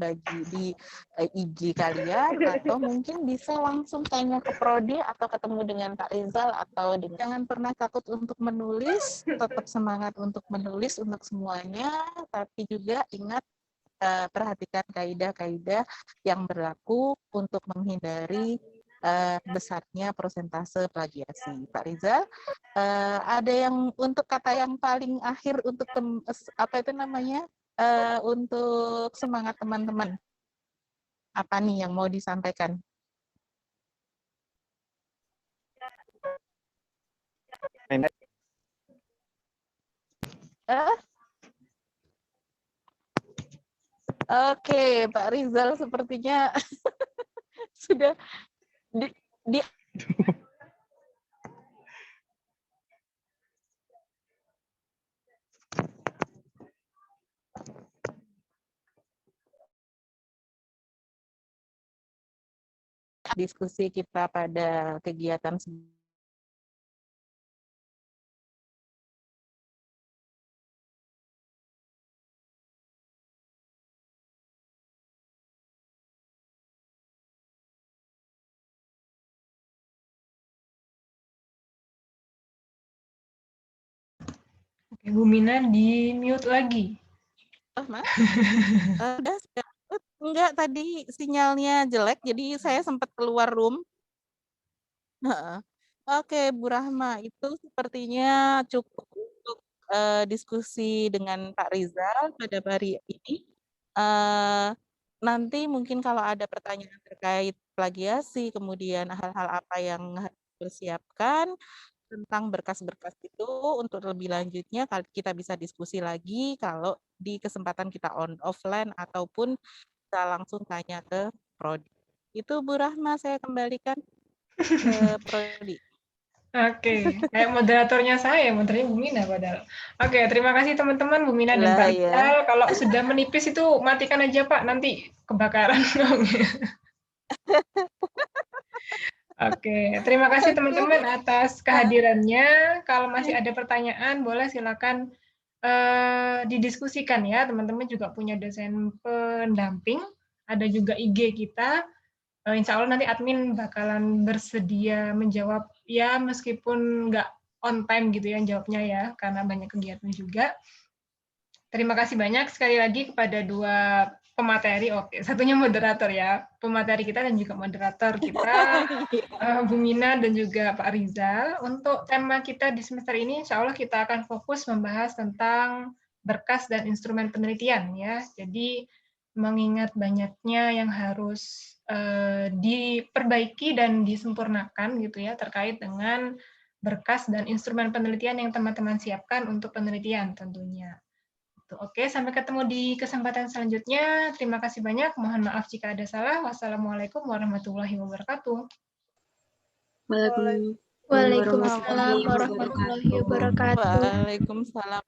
IG kalian, atau mungkin bisa langsung tanya ke Prodi atau ketemu dengan Pak Rizal atau jangan pernah takut untuk menulis, tetap semangat untuk menulis untuk semuanya, tapi juga ingat perhatikan kaidah-kaidah yang berlaku untuk menghindari besarnya persentase plagiasi. Pak Rizal, ada yang untuk kata yang paling akhir untuk untuk semangat teman-teman. Apa nih yang mau disampaikan? Oke, Pak Rizal sepertinya sudah di diskusi kita pada kegiatan Oke, Bu Mina di mute lagi. Udah, enggak, tadi sinyalnya jelek, jadi saya sempat keluar room. Oke, Bu Rahma, itu sepertinya cukup untuk diskusi dengan Pak Rizal pada hari ini. Nanti mungkin kalau ada pertanyaan terkait plagiasi, kemudian hal-hal apa yang harus dipersiapkan tentang berkas-berkas itu, untuk lebih lanjutnya kita bisa diskusi lagi kalau di kesempatan kita offline ataupun kita langsung tanya ke Prodi. Itu Bu Rahma, saya kembalikan ke Prodi. Oke, kayak moderatornya saya, moderatornya Bu Mina padahal. Oke, terima kasih teman-teman Bu Mina dan Pak Rizal. Kalau sudah menipis itu matikan aja Pak, nanti kebakaran. Oke, terima kasih teman-teman atas kehadirannya. Kalau masih ada pertanyaan, boleh silakan didiskusikan ya. Teman-teman juga punya dosen pendamping, ada juga IG kita. Insya Allah nanti admin bakalan bersedia menjawab ya, meskipun nggak on time gitu ya jawabnya ya, karena banyak kegiatan juga. Terima kasih banyak sekali lagi kepada 2 pemateri, oke, satunya moderator ya, pemateri kita dan juga moderator kita, Bu Mina dan juga Pak Rizal. Untuk tema kita di semester ini, insya Allah kita akan fokus membahas tentang berkas dan instrumen penelitian ya. Jadi mengingat banyaknya yang harus diperbaiki dan disempurnakan gitu ya terkait dengan berkas dan instrumen penelitian yang teman-teman siapkan untuk penelitian tentunya. Oke, sampai ketemu di kesempatan selanjutnya. Terima kasih banyak. Mohon maaf jika ada salah. Wassalamualaikum warahmatullahi wabarakatuh. Waalaikumsalam warahmatullahi wabarakatuh. Waalaikumsalam.